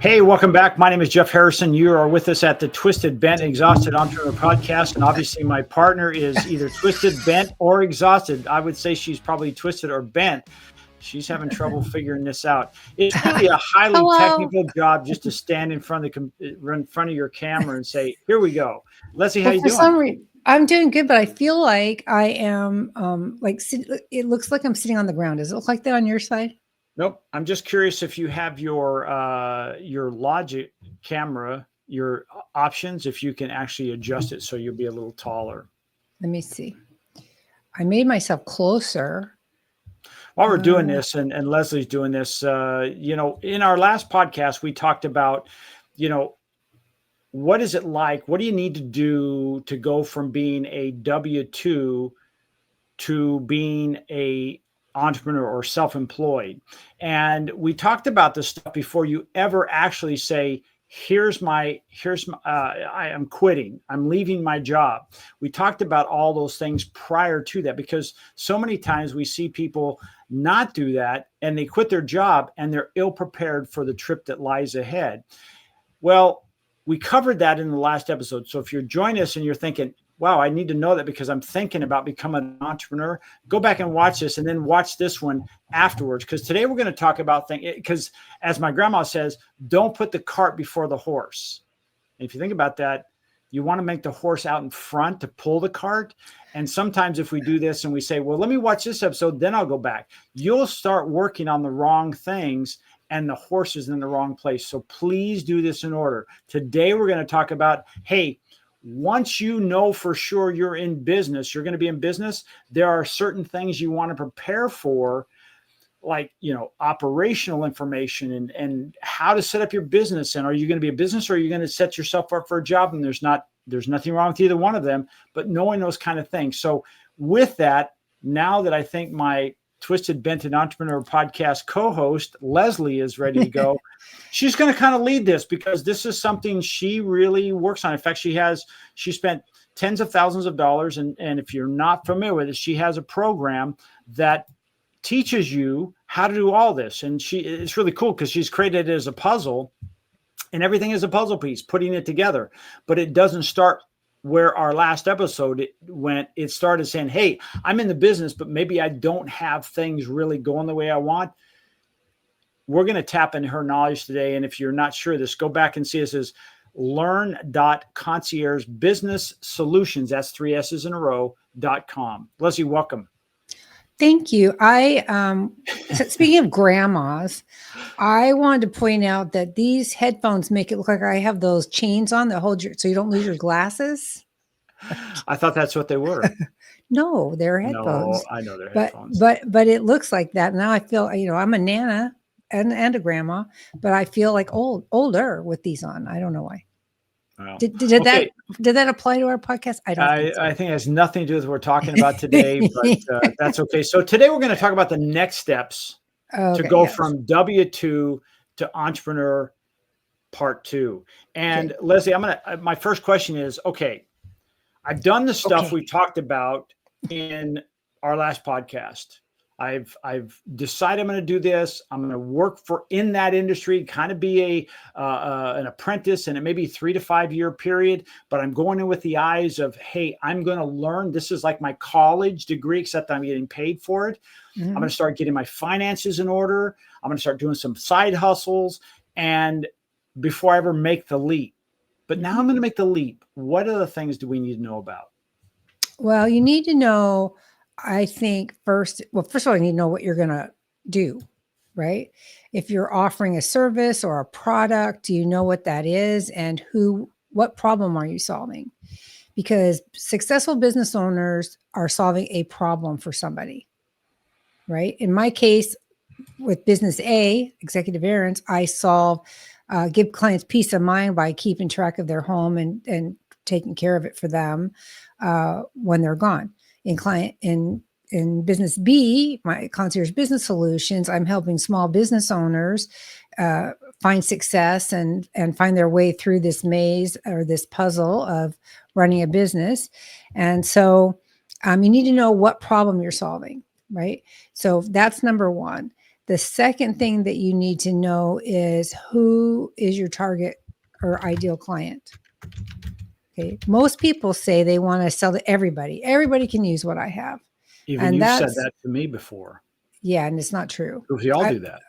Hey, welcome back. My name is Jeff Harrison. You are with us at the Twisted, Bent, Exhausted Entrepreneur Podcast. And obviously my partner is either twisted, bent, or exhausted. I would say she's probably twisted or bent. She's having trouble figuring this out. It's really a highly technical job just to stand in front of your camera and say, here we go. Leslie, how you doing? I'm doing good, but I feel like I am it looks like I'm sitting on the ground. Does it look like that on your side? Nope. I'm just curious if you have your Logic camera, your options, if you can actually adjust it so you'll be a little taller. Let me see. I made myself closer. While we're doing this and Leslie's doing this, in our last podcast, we talked about, what is it like? What do you need to do to go from being a W-2 to being a entrepreneur or self-employed? And we talked about this stuff before you ever actually say, I am quitting. I'm leaving my job. We talked about all those things prior to that, because so many times we see people not do that and they quit their job and they're ill prepared for the trip that lies ahead. Well, we covered that in the last episode. So if you're joining us and you're thinking, wow, I need to know that because I'm thinking about becoming an entrepreneur, go back and watch this and then watch this one afterwards. Because today we're going to talk about things, because as my grandma says, don't put the cart before the horse. And if you think about that, you want to make the horse out in front to pull the cart. And sometimes if we do this and we say, well, let me watch this episode, then I'll go back, you'll start working on the wrong things and the horse is in the wrong place. So please do this in order. Today we're going to talk about, hey, once you know for sure you're in business, you're going to be in business, there are certain things you want to prepare for, like, operational information and how to set up your business. And are you going to be a business or are you going to set yourself up for a job? And there's nothing wrong with either one of them, but knowing those kind of things. So with that, now that I think my Twisted, Bent, and Entrepreneur Podcast co-host Leslie is ready to go, she's going to kind of lead this, because this is something she really works on. In fact, she spent tens of thousands of dollars. And if you're not familiar with it, she has a program that teaches you how to do all this. And it's really cool because she's created it as a puzzle, and everything is a puzzle piece, putting it together. But it doesn't start where our last episode went. It started saying, hey, I'm in the business, but maybe I don't have things really going the way I want. We're going to tap into her knowledge today. And if you're not sure of this, go back and see us as learn.concierge business solutions. That's 3 S's in a row.com. Leslie, welcome. Thank you. Speaking of grandmas, I wanted to point out that these headphones make it look like I have those chains on that hold so you don't lose your glasses. I thought that's what they were. No, they're headphones. No, I know they're headphones. But it looks like that. Now I feel, I'm a nana and a grandma, but I feel like older with these on. I don't know why. Well, did that apply to our podcast? I don't think so. I think it has nothing to do with what we're talking about today, but that's okay. So today we're going to talk about the next steps to go from W-2 to entrepreneur part 2. And Leslie, my first question is, okay, I've done the stuff we talked about in our last podcast. I've decided I'm going to do this. I'm going to work in that industry, kind of be an apprentice, and it may be 3 to 5 year period, but I'm going in with the eyes of, hey, I'm going to learn. This is like my college degree, except I'm getting paid for it. Mm-hmm. I'm going to start getting my finances in order. I'm going to start doing some side hustles, and before I ever make the leap. But now I'm going to make the leap. What other things do we need to know about? Well, you need to know, I think first of all, you need to know what you're going to do, right? If you're offering a service or a product, do you know what that is and what problem are you solving? Because successful business owners are solving a problem for somebody, right? In my case, with business A, Executive Errands, I give clients peace of mind by keeping track of their home and taking care of it for them when they're gone. In business B, my Concierge Business Solutions, I'm helping small business owners find success and find their way through this maze or this puzzle of running a business. And so you need to know what problem you're solving, right? So that's number one. The second thing that you need to know is who is your target or ideal client. Okay. Most people say they want to sell to everybody. Everybody can use what I have. Even And you said that's, that to me before. yeah, and it's not true. Because we all do that.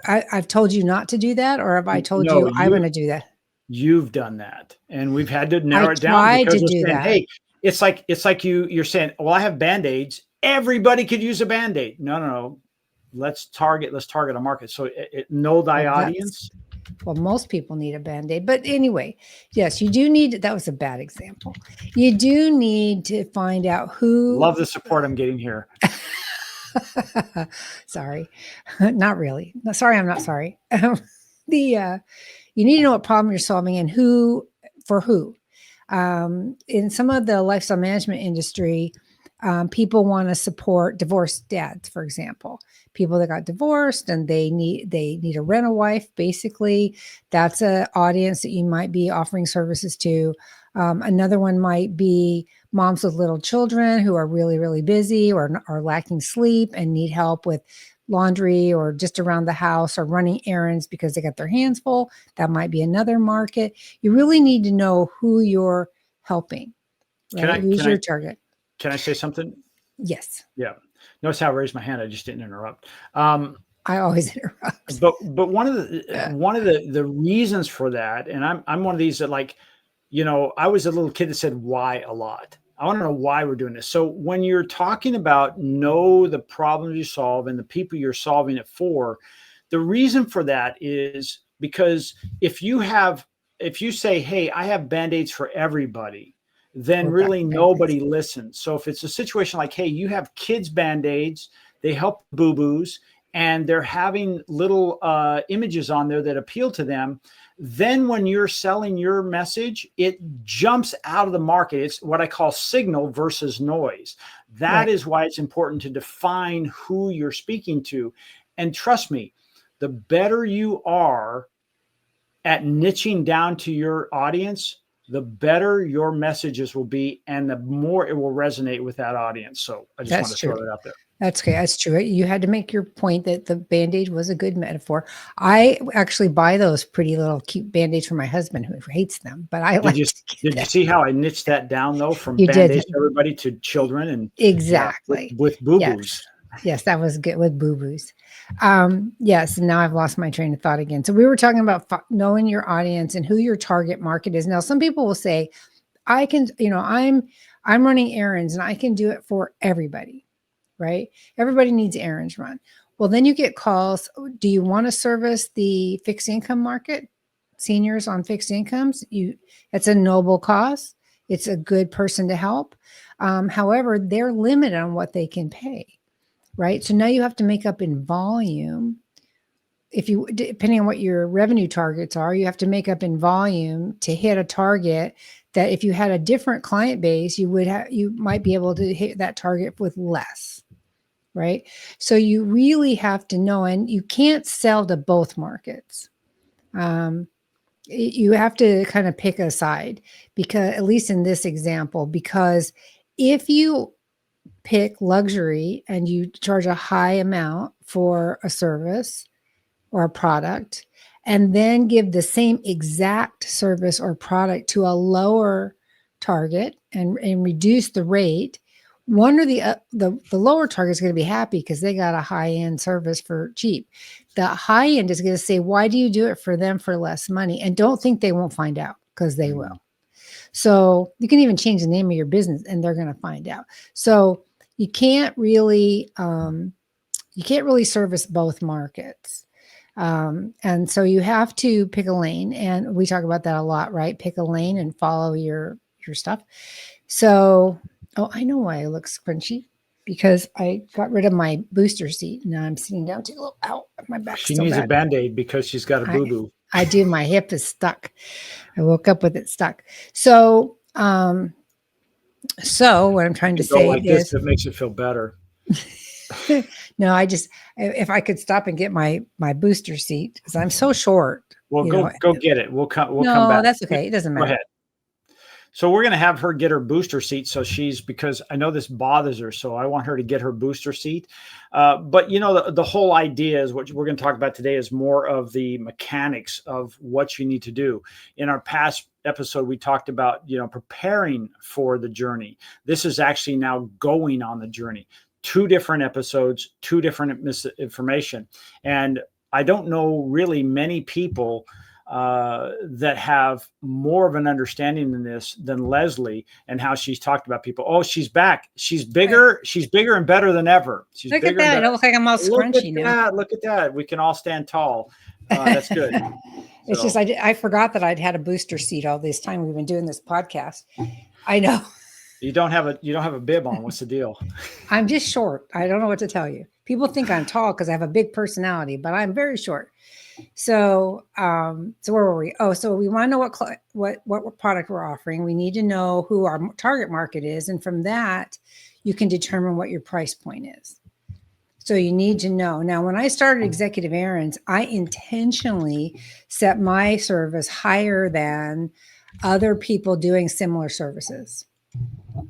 I've told you not to do that, or have I told No, you I'm going to do that? You've done that, and we've had to I narrow it down tried because to we're do saying, that. hey, it's like you're saying, well, I have Band-Aids. Everybody could use a Band-Aid. No. Let's target a market. So know thy Well, audience. Well, most people need a Band-Aid. But anyway, yes, you do need, that was a bad example. You do need to find out who. Love the support I'm getting here. Sorry, not really. No, sorry, I'm not sorry. You need to know what problem you're solving and who for who. In some of the lifestyle management industry, people want to support divorced dads, for example, people that got divorced and they need a rental wife. Basically, that's an audience that you might be offering services to. Another one might be moms with little children who are really, really busy or are lacking sleep and need help with laundry or just around the house or running errands because they got their hands full. That might be another market. You really need to know who you're helping, right? Who's your target? Can I say something? Yes. Yeah. Notice how I raised my hand. I just didn't interrupt. I always interrupt. But one of the reasons for that, and I'm one of these that, like, I was a little kid that said why a lot. I want to know why we're doing this. So when you're talking about know the problems you solve and the people you're solving it for, the reason for that is because if you say, hey, I have Band-Aids for everybody, then really nobody listens. So if it's a situation like, hey, you have kids Band-Aids, they help boo-boos, and they're having little images on there that appeal to them, then when you're selling your message, it jumps out of the market. It's what I call signal versus noise. That is why it's important to define who you're speaking to. And trust me, the better you are at niching down to your audience, the better your messages will be and the more it will resonate with that audience. So I just want to throw that out there. That's okay. That's true. You had to make your point that the Band-Aid was a good metaphor. I actually buy those pretty little cute Band-Aids for my husband who hates them, but I like. Did you see how I niched that down though, from Band-Aids to everybody to children and exactly with boo-boos. Yes, that was good with boo-boos. Yes, and now I've lost my train of thought again. So we were talking about knowing your audience and who your target market is. Now, some people will say, I can, I'm running errands and I can do it for everybody. Right? Everybody needs errands run. Well, then you get calls. Do you want to service the fixed income market? Seniors on fixed incomes? It's a noble cause. It's a good person to help. However, they're limited on what they can pay. Right? So now you have to make up in volume. Depending on what your revenue targets are, you have to make up in volume to hit a target that if you had a different client base, you might be able to hit that target with less. Right? So you really have to know, and you can't sell to both markets. You have to kind of pick a side, because at least in this example, because if you pick luxury and you charge a high amount for a service or a product, and then give the same exact service or product to a lower target and reduce the rate, one or the lower target is going to be happy because they got a high-end service for cheap. The high end is going to say, why do you do it for them for less money? And don't think they won't find out, because they will. So you can even change the name of your business and they're going to find out. So you can't really service both markets. And so you have to pick a lane, and we talk about that a lot, right? Pick a lane and follow your stuff. So, I know why I look scrunchy, because I got rid of my booster seat. Now I'm sitting down too low. Ow, my back. She needs a Band-Aid because she's got a boo-boo. I do. My hip is stuck. I woke up with it stuck. So, what I'm trying to say like is, it makes it feel better. No, if I could stop and get my booster seat, because I'm so short. Well, go get it. We'll come back. That's okay. It doesn't matter. Go ahead. So we're going to have her get her booster seat. So because I know this bothers her. So I want her to get her booster seat. But the whole idea is what we're going to talk about today is more of the mechanics of what you need to do. In our past episode, we talked about, preparing for the journey. This is actually now going on the journey. 2 different episodes, 2 different misinformation. And I don't know really many people that have more of an understanding in this than Leslie, and how she's talked about people. Oh, she's back. She's bigger. Right. She's bigger and better than ever. She's look bigger. At that. I don't look like I'm all scrunchy now. Look at that. We can all stand tall. That's good. It's just, I forgot that I'd had a booster seat all this time we've been doing this podcast. I know. You don't have a bib on. What's the deal? I'm just short. I don't know what to tell you. People think I'm tall because I have a big personality, but I'm very short. So, so where were we? Oh, so we want to know what product we're offering. We need to know who our target market is. And from that, you can determine what your price point is. So you need to know. Now, when I started Executive Errands, I intentionally set my service higher than other people doing similar services.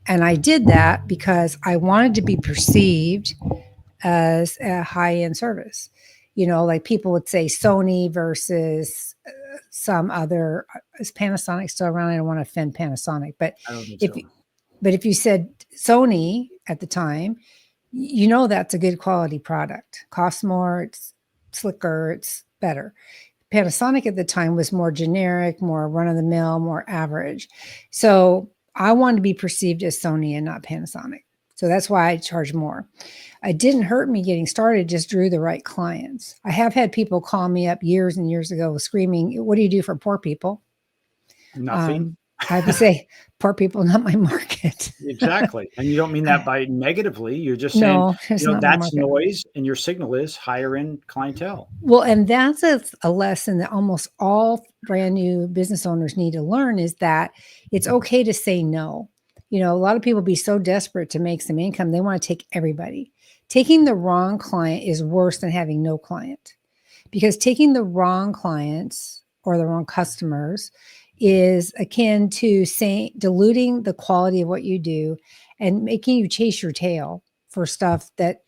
And I did that because I wanted to be perceived as a high-end service. Like people would say Sony versus some other. Is Panasonic still around? I don't want to offend Panasonic, but if you said Sony at the time, that's a good quality product. Costs more, it's slicker, it's better. Panasonic at the time was more generic, more run-of-the-mill, more average. So I wanted to be perceived as Sony and not Panasonic. So that's why I charge more. It didn't hurt me getting started, just drew the right clients. I have had people call me up years and years ago screaming, "What do you do for poor people?" Nothing. I would say, poor people, not my market. Exactly. And you don't mean that by negatively. You're just saying, that's noise, and your signal is higher end clientele. Well, and that's a lesson that almost all brand new business owners need to learn, is that it's okay to say no. A lot of people be so desperate to make some income, they want to take everybody. Taking the wrong client is worse than having no client, because taking the wrong clients or the wrong customers is akin to diluting the quality of what you do and making you chase your tail for stuff that,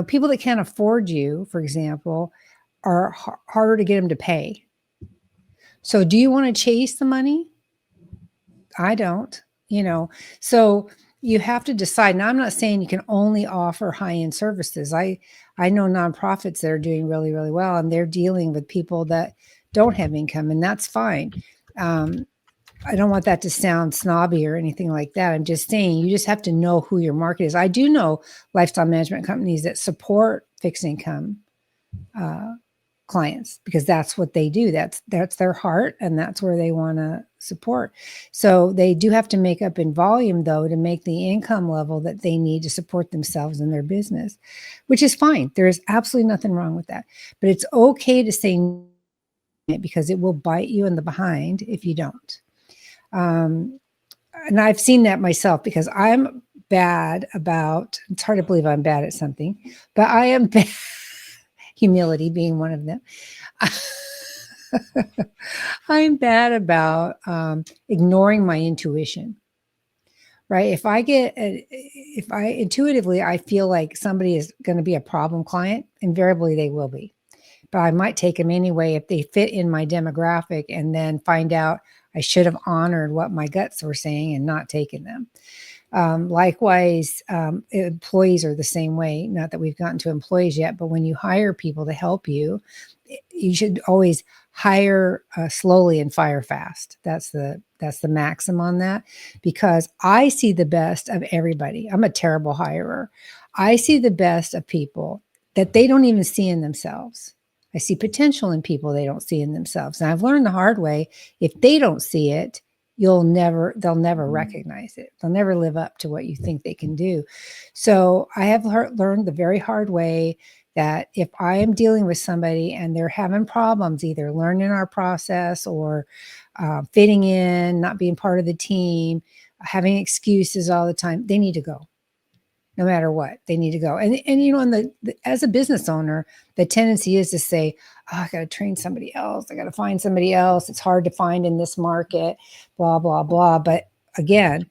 people that can't afford you, for example, are harder to get them to pay. So do you want to chase the money? I don't, so you have to decide. Now, I'm not saying you can only offer high-end services. I know nonprofits that are doing really, really well, and they're dealing with people that don't have income, and that's fine. I don't want that to sound snobby or anything like that. I'm just saying you just have to know who your market is. I do know lifestyle management companies that support fixed income clients, because that's what they do. That's their heart, and that's where they want to support. So they do have to make up in volume, though, to make the income level that they need to support themselves and their business, which is fine. There is absolutely nothing wrong with that. But it's okay to say no, because it will bite you in the behind if you don't. And I've seen that myself, because I'm bad about, it's hard to believe I'm bad at something, but I am bad, humility being one of them. I'm bad about ignoring my intuition, right? If I intuitively, I feel like somebody is going to be a problem client, invariably they will be. But I might take them anyway if they fit in my demographic, and then find out I should have honored what my guts were saying and not taken them. Likewise, employees are the same way. Not that we've gotten to employees yet, but when you hire people to help you, you should always hire slowly and fire fast. That's the maxim on that, because I see the best of everybody. I'm a terrible hirer. I see the best of people that they don't even see in themselves. I see potential in people they don't see in themselves. And I've learned the hard way, if they don't see it, they'll never recognize it. They'll never live up to what you think they can do. So I have learned the very hard way that if I am dealing with somebody and they're having problems, either learning our process or fitting in, not being part of the team, having excuses all the time, they need to go. no matter what. They need to go. And you know, as a business owner, the tendency is to say, oh, I got to train somebody else. I got to find somebody else. It's hard to find in this market, blah, blah, blah. But again,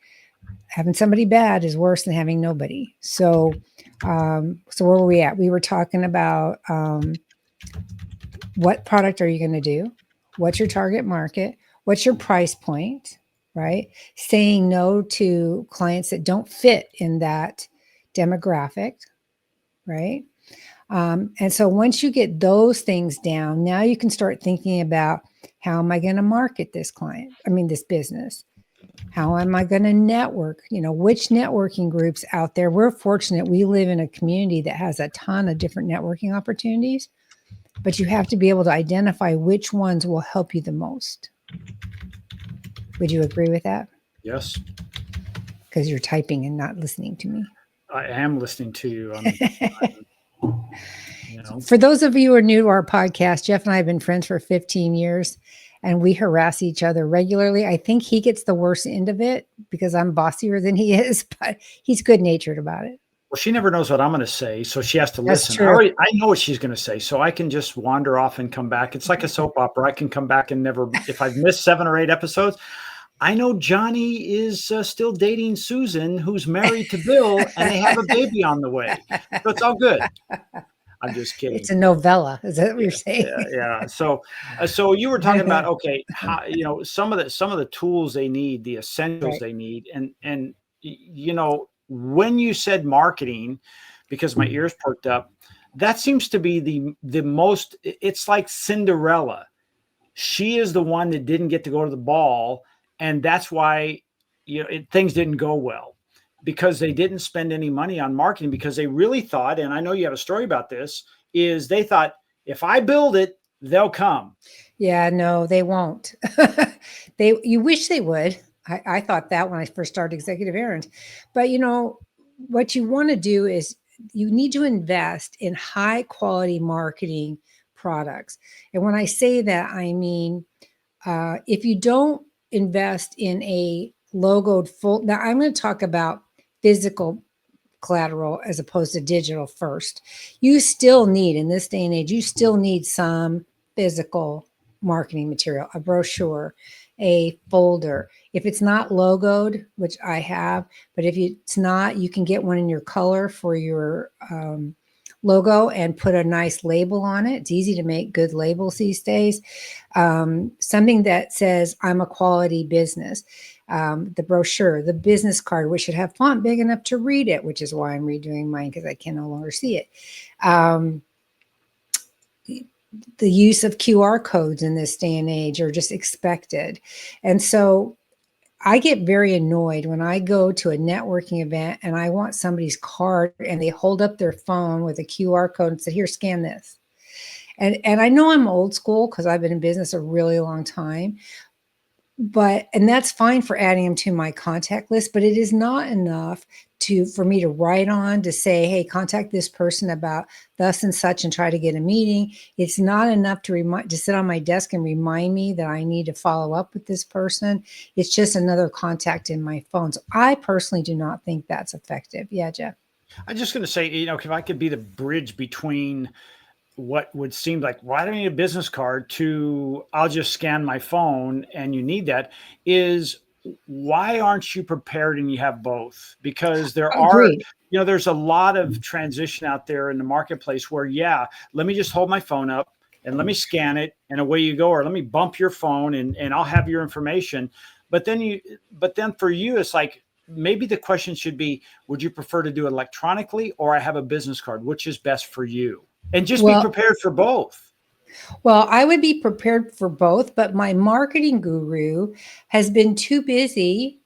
having somebody bad is worse than having nobody. So, so where were we at? We were talking about what product are you going to do? What's your target market? What's your price point? Right? Saying no to clients that don't fit in that demographic. Right? And so once you get those things down, now you can start thinking about, how am I going to market this client? I mean, this business. How am I going to network? You know, which networking groups out there? We're fortunate. We live in a community that has a ton of different networking opportunities, but you have to be able to identify which ones will help you the most. Would you agree with that? Yes. Because you're typing and not listening to me. I am listening to you. You know. For those of you who are new to our podcast, Jeff and I have been friends for 15 years and we harass each other regularly. I think he gets the worst end of it because I'm bossier than he is, but he's good natured about it. Well, she never knows what I'm going to say, so she has to That's listen. true. I know what she's going to say, so I can just wander off and come back. It's like a soap opera. I can come back and never, if I've missed 7 or 8 episodes, I know Johnny is still dating Susan, who's married to Bill, and they have a baby on the way. So it's all good. I'm just kidding. It's a novella. Is that what you're saying? Yeah. So you were talking about, okay, how, you know, some of the tools they need, the essentials Right. they need, and you know, when you said marketing, because my ears perked up, that seems to be the most. It's like Cinderella. She is the one that didn't get to go to the ball, and that's why, you know, things didn't go well, because they didn't spend any money on marketing, because they really thought, and I know you have a story about this, is they thought, if I build it, they'll come. Yeah, no, they won't. You wish they would. I thought that when I first started Executive Errands. But you know, what you want to do is you need to invest in high quality marketing products. And when I say that, I mean, if you don't invest in a logoed full, now I'm going to talk about physical collateral as opposed to digital first. You still need, in this day and age, you still need some physical marketing material, a brochure, a folder. If it's not logoed, which I have, but if it's not, you can get one in your color for your logo and put a nice label on it. It's easy to make good labels these days. Something that says, I'm a quality business. The brochure, the business card, which should have font big enough to read it, which is why I'm redoing mine because I can no longer see it. The use of QR codes in this day and age are just expected. And so I get very annoyed when I go to a networking event and I want somebody's card and they hold up their phone with a QR code and say, here, scan this. And I know I'm old school because I've been in business a really long time, and that's fine for adding them to my contact list, but it is not enough for me to write on to say, hey, contact this person about thus and such and try to get a meeting. It's not enough to sit on my desk and remind me that I need to follow up with this person. It's just another contact in my phone. So I personally do not think that's effective. Yeah, Jeff. I'm just going to say, you know, if I could be the bridge between what would seem like, why do I need a business card, to I'll just scan my phone and you need that, is why aren't you prepared and you have both? Because there are, Agreed. you know, there's a lot of transition out there in the marketplace where, yeah, let me just hold my phone up and let me scan it and away you go, or let me bump your phone and I'll have your information. But then for you, it's like, maybe the question should be, would you prefer to do it electronically, or I have a business card? Which is best for you? And just be prepared for both. Well, I would be prepared for both, but my marketing guru has been too busy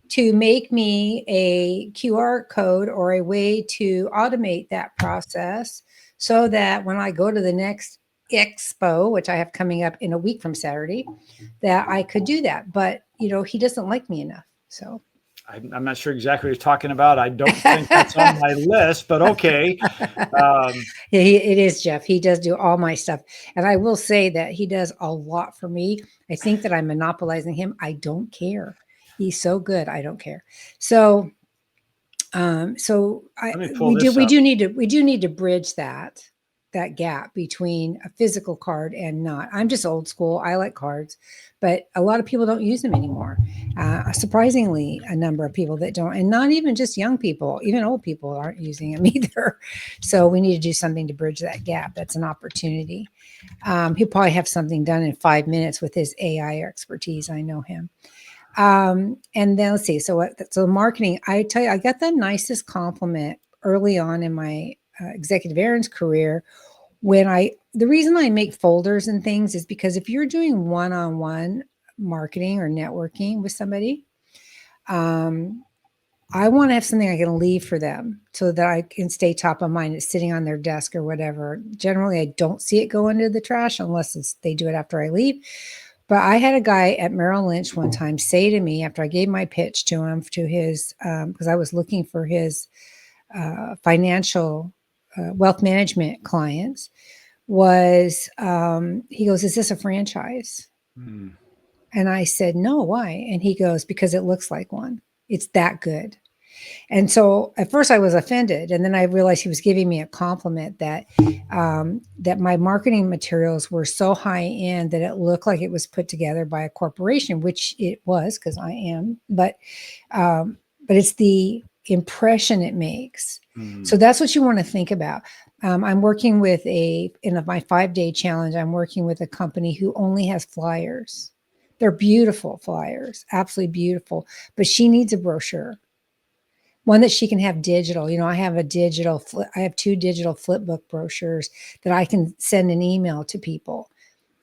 to make me a QR code or a way to automate that process so that when I go to the next expo, which I have coming up in a week from Saturday, that I could do that. But, you know, he doesn't like me enough. So I'm not sure exactly what you're talking about. I don't think that's on my list, but okay. Yeah, it is, Jeff. He does do all my stuff. And I will say that he does a lot for me. I think that I'm monopolizing him. I don't care. He's so good. I don't care. So So Let me pull we this up. we do need to bridge that gap between a physical card and not. I'm just old school. I like cards, but a lot of people don't use them anymore. Surprisingly, a number of people that don't, and not even just young people, even old people aren't using them either. So we need to do something to bridge that gap. That's an opportunity. He'll probably have something done in 5 minutes with his AI expertise. I know him. And then let's see. So marketing, I tell you, I got the nicest compliment early on in my executive errands career the reason I make folders and things is because if you're doing one-on-one marketing or networking with somebody, I want to have something I can leave for them so that I can stay top of mind. It's sitting on their desk or whatever. Generally, I don't see it go into the trash unless they do it after I leave. But I had a guy at Merrill Lynch one time say to me after I gave my pitch to him, to his, because I was looking for his financial wealth management clients, he goes, "Is this a franchise?" Mm. And I said, "No, why?" And he goes, "Because it looks like one. It's that good." And so at first I was offended, and then I realized he was giving me a compliment that that my marketing materials were so high end that it looked like it was put together by a corporation, which it was because I am. But it's the impression it makes. So that's what you want to think about. I'm working with in my 5-day challenge. I'm working with a company who only has flyers. They're beautiful flyers, absolutely beautiful. But she needs a brochure. One that she can have digital. I have I have 2 digital flip book brochures that I can send an email to people.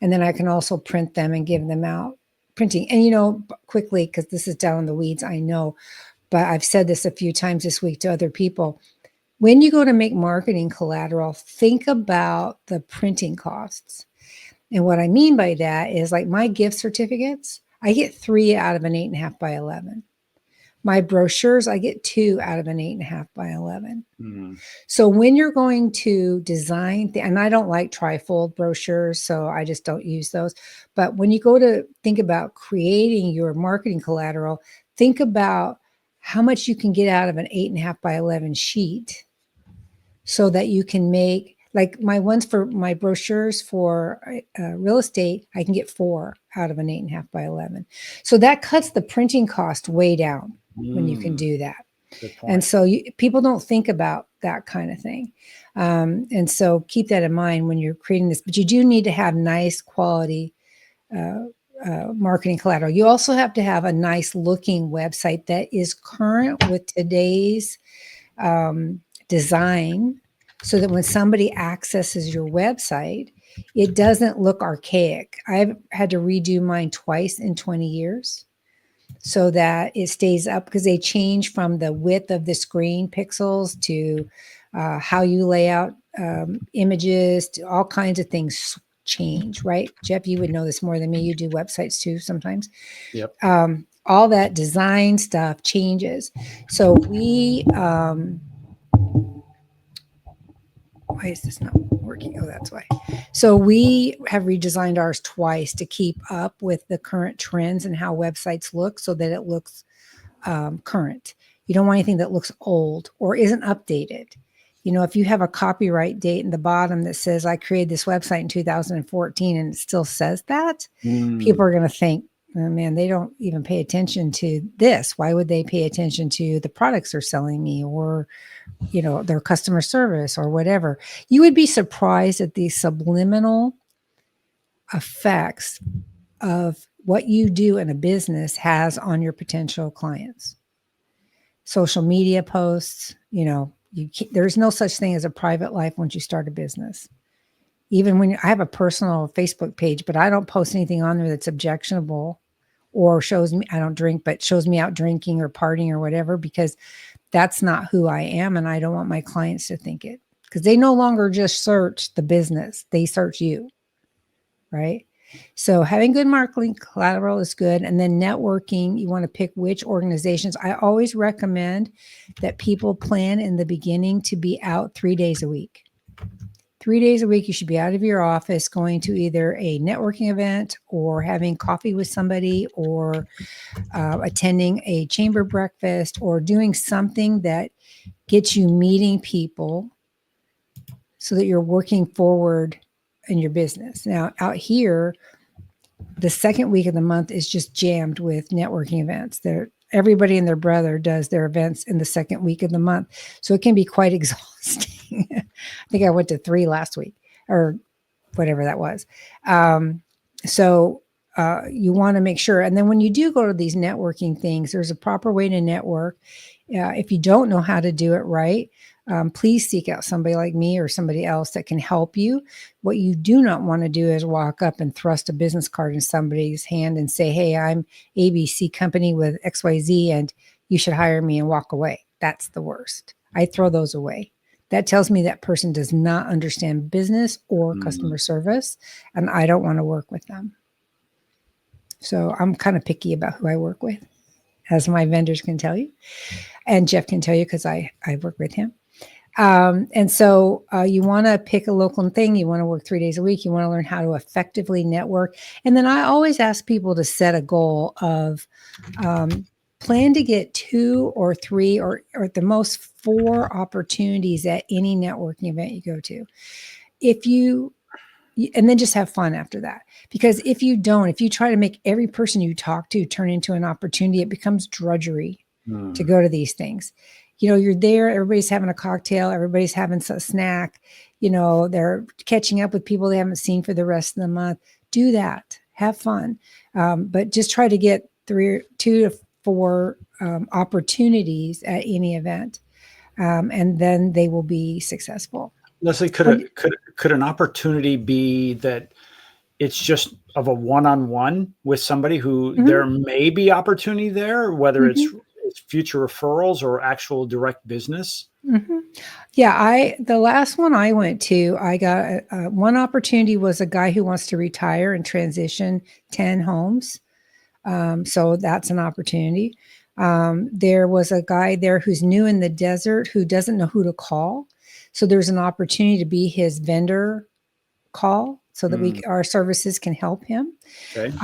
And then I can also print them and give them out printing. And, quickly, because this is down in the weeds, I know, but I've said this a few times this week to other people. When you go to make marketing collateral, think about the printing costs. And what I mean by that is like my gift certificates, I get 3 out of an 8.5 by 11. My brochures, I get 2 out of an 8.5 by 11. So when you're going to design, and I don't like trifold brochures, so I just don't use those. But when you go to think about creating your marketing collateral, think about how much you can get out of an 8.5 by 11 sheet so that you can make, like my ones for my brochures for real estate, I can get 4 out of an 8.5 by 11. So that cuts the printing cost way down when you can do that. Good point. And so people don't think about that kind of thing. And so keep that in mind when you're creating this. But you do need to have nice quality marketing collateral. You also have to have a nice looking website that is current with today's design, so that when somebody accesses your website, it doesn't look archaic. I've had to redo mine twice in 20 years so that it stays up, because they change from the width of the screen pixels to how you lay out images, to all kinds of things change, right? Jeff, you would know this more than me. You do websites too sometimes. Yep. All that design stuff changes. So why is this not working? Oh, that's why. So we have redesigned ours twice to keep up with the current trends and how websites look, so that it looks current. You don't want anything that looks old or isn't updated. If you have a copyright date in the bottom that says, "I created this website in 2014 and it still says that," people are going to think, "Oh man, they don't even pay attention to this. Why would they pay attention to the products they're selling me, or their customer service, or whatever?" You would be surprised at the subliminal effects of what you do in a business has on your potential clients. Social media posts, there's no such thing as a private life once you start a business. Even when I have a personal Facebook page, but I don't post anything on there that's objectionable or shows me, I don't drink, but shows me out drinking or partying or whatever, because that's not who I am. And I don't want my clients to think it, because they no longer just search the business, they search you, right? So having good marketing collateral is good. And then networking, you want to pick which organizations. I always recommend that people plan in the beginning to be out 3 days a week. 3 days a week, you should be out of your office going to either a networking event or having coffee with somebody or attending a chamber breakfast or doing something that gets you meeting people so that you're working forward in your business. Now, out here, the second week of the month is just jammed with networking events. Everybody and their brother does their events in the second week of the month. So it can be quite exhausting. I think I went to 3 last week or whatever that was. So you want to make sure. And then when you do go to these networking things, there's a proper way to network. If you don't know how to do it right, please seek out somebody like me or somebody else that can help you. What you do not want to do is walk up and thrust a business card in somebody's hand and say, hey, I'm ABC company with XYZ and you should hire me, and walk away. That's the worst. I throw those away. That tells me that person does not understand business or customer service, and I don't want to work with them. So I'm kind of picky about who I work with, as my vendors can tell you. And Jeff can tell you because I work with him. And so you want to pick a local thing. You want to work 3 days a week. You want to learn how to effectively network. And then I always ask people to set a goal of plan to get 2 or 3 or at the most 4 opportunities at any networking event you go to. And then just have fun after that. Because if you try to make every person you talk to turn into an opportunity, it becomes drudgery to go to these things. You're there, everybody's having a cocktail, everybody's having a snack, they're catching up with people they haven't seen for the rest of the month. Do that, have fun. But just try to get 2 to 4 opportunities at any event. And then they will be successful. Leslie, could an opportunity be that it's just of a one-on-one with somebody who there may be opportunity there, whether it's future referrals or actual direct business? Yeah, the last one I went to, I got one opportunity was a guy who wants to retire and transition 10 homes. So that's an opportunity. There was a guy there who's new in the desert who doesn't know who to call. So there's an opportunity to be his vendor call so that our services can help him. Okay.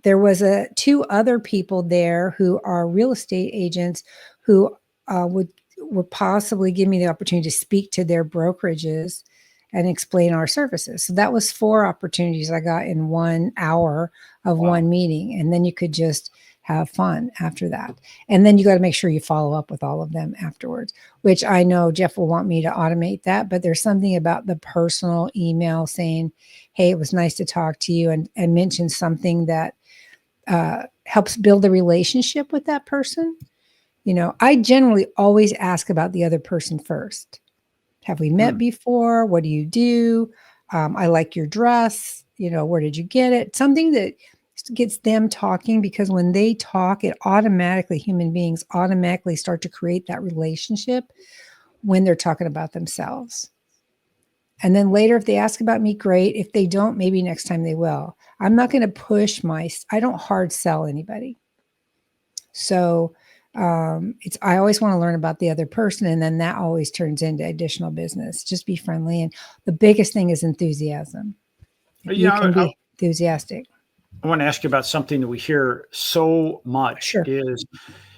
There was 2 other people there who are real estate agents who would possibly give me the opportunity to speak to their brokerages and explain our services. So that was 4 opportunities I got in 1 hour of one meeting. And then you could just have fun after that. And then you got to make sure you follow up with all of them afterwards, which I know Jeff will want me to automate that, but there's something about the personal email saying, hey, it was nice to talk to you, and mention something that helps build a relationship with that person. I generally always ask about the other person first. Have we met before? What do you do? I like your dress. Where did you get it? Something that gets them talking, because when they talk, human beings automatically start to create that relationship when they're talking about themselves. And then later, if they ask about me, great. If they don't, maybe next time they will. I'm not going to push I don't hard sell anybody. So I always want to learn about the other person, and then that always turns into additional business. Just be friendly. And the biggest thing is enthusiasm. You can be enthusiastic. I want to ask you about something that we hear so much is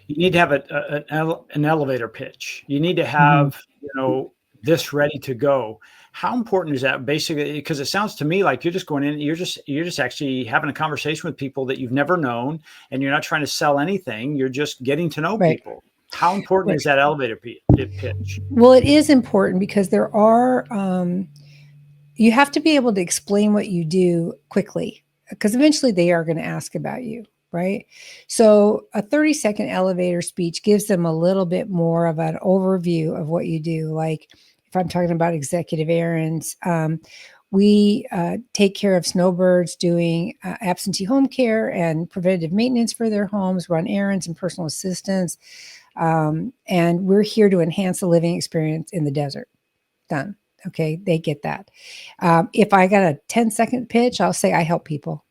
you need to have an elevator pitch. You need to have, this ready to go. How important is that? Basically, because it sounds to me like you're just going in, you're just actually having a conversation with people that you've never known, and you're not trying to sell anything. You're just getting to know people. How important is that elevator pitch? Well, it is important because there are, you have to be able to explain what you do quickly, because eventually they are going to ask about you, right? So a 30-second elevator speech gives them a little bit more of an overview of what you do. Like if I'm talking about executive errands, we take care of snowbirds doing absentee home care and preventative maintenance for their homes, run errands and personal assistance. And we're here to enhance the living experience in the desert. Done. Okay, they get that. If I got a 10-second pitch, I'll say I help people.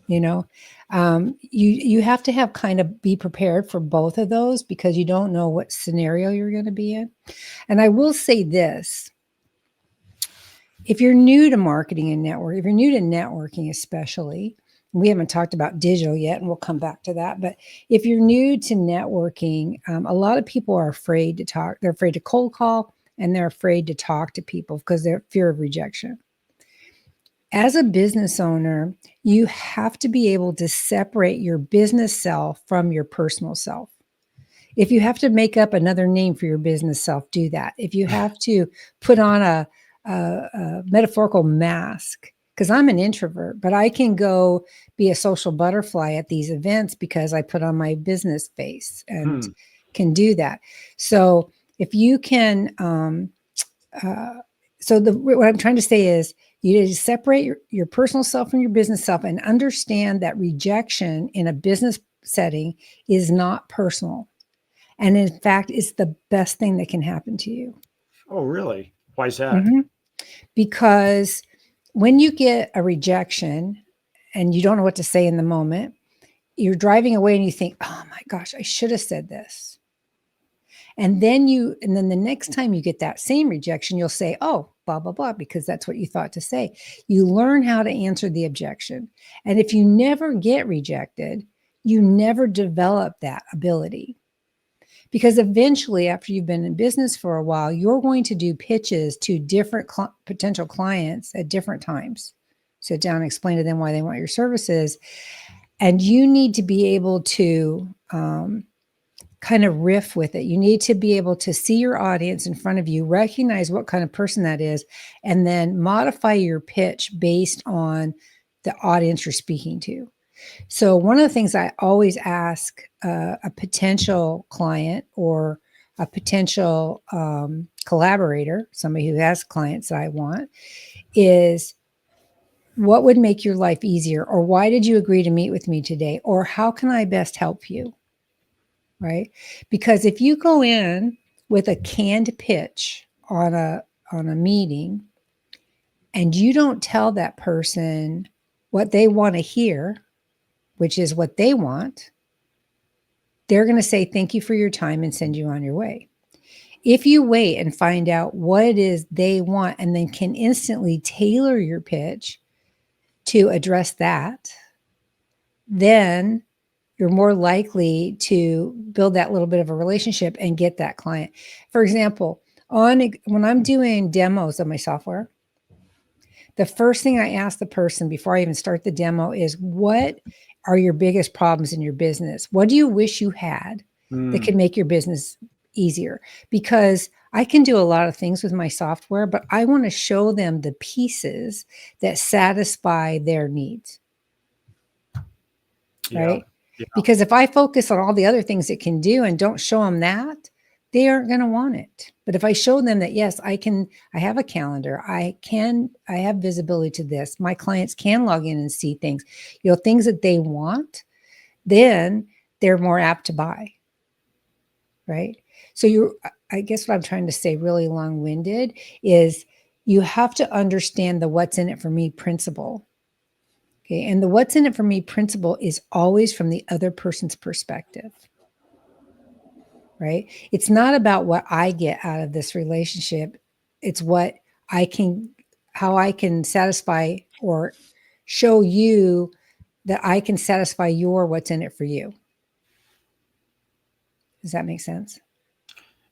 You have to have kind of be prepared for both of those, because you don't know what scenario you're going to be in. And I will say this. if you're new to marketing and network, if you're new to networking, especially, we haven't talked about digital yet, and we'll come back to that. But if you're new to networking, a lot of people are afraid to talk. They're afraid to cold call, and they're afraid to talk to people because they're fear of rejection. As a business owner, you have to be able to separate your business self from your personal self. If you have to make up another name for your business self, do that. If you have to put on a metaphorical mask, because I'm an introvert, but I can go be a social butterfly at these events because I put on my business face and can do that. So if you can, what I'm trying to say is you need to separate your personal self from your business self and understand that rejection in a business setting is not personal. And in fact, it's the best thing that can happen to you. Oh, really? Why is that? Because when you get a rejection and you don't know what to say in the moment, you're driving away and you think, oh my gosh, I should have said this. And then the next time you get that same rejection, you'll say, oh, blah, blah, blah, because that's what you thought to say. You learn how to answer the objection. And if you never get rejected, you never develop that ability. Because eventually, after you've been in business for a while, you're going to do pitches to different potential clients at different times. Sit down and explain to them why they want your services. And you need to be able to kind of riff with it. You need to be able to see your audience in front of you, recognize what kind of person that is, and then modify your pitch based on the audience you're speaking to. So one of the things I always ask a potential client or a potential collaborator, somebody who has clients that I want, is what would make your life easier? Or why did you agree to meet with me today? Or how can I best help you? Right? Because if you go in with a canned pitch on a meeting and you don't tell that person what they want to hear, which is what they want, they're going to say, thank you for your time and send you on your way. If you wait and find out what it is they want and then can instantly tailor your pitch to address that, then you're more likely to build that little bit of a relationship and get that client. For example, when I'm doing demos of my software, the first thing I ask the person before I even start the demo is, what are your biggest problems in your business? What do you wish you had that could make your business easier? Because I can do a lot of things with my software, but I want to show them the pieces that satisfy their needs. Right? Yeah. Because if I focus on all the other things it can do and don't show them that, they aren't going to want it. But if I show them that, yes, I have a calendar, I have visibility to this, my clients can log in and see things, things that they want, then they're more apt to buy. Right? So I guess what I'm trying to say, really long-winded, is you have to understand the what's in it for me principle. Okay. And the what's in it for me principle is always from the other person's perspective. Right? It's not about what I get out of this relationship. It's how I can satisfy or show you that I can satisfy your what's in it for you. Does that make sense?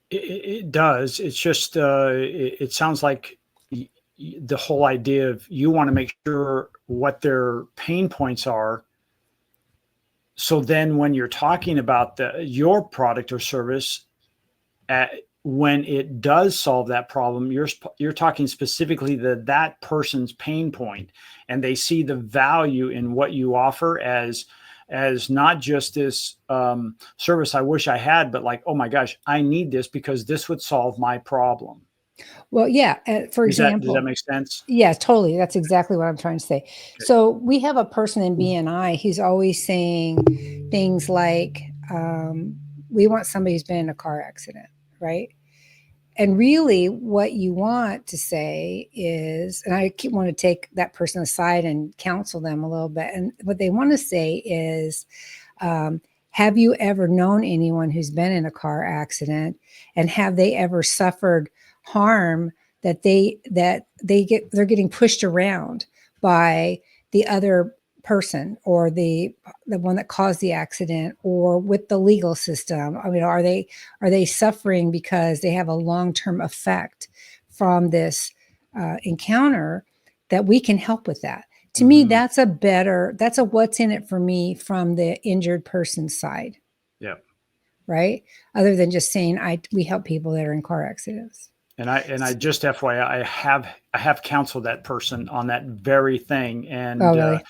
It does. It's just, it sounds like the whole idea of you want to make sure what their pain points are. So then when you're talking about your product or service, when it does solve that problem, you're talking specifically that person's pain point, and they see the value in what you offer as not just this service I wish I had, but like, oh my gosh, I need this because this would solve my problem. Well, yeah. For example, does that make sense? Yeah, totally. That's exactly what I'm trying to say. Okay. So we have a person in BNI. He's always saying things like, we want somebody who's been in a car accident, right? And really what you want to say is, and I want to take that person aside and counsel them a little bit. And what they want to say is, have you ever known anyone who's been in a car accident, and have they ever suffered harm that they're getting pushed around by the other person or the one that caused the accident, or with the legal system. I mean, are they suffering because they have a long-term effect from this encounter, that we can help with that? To me, that's a what's in it for me from the injured person's side. Yeah. Right. Other than just saying we help people that are in car accidents. And I just FYI, I have counseled that person on that very thing. And Oh, really?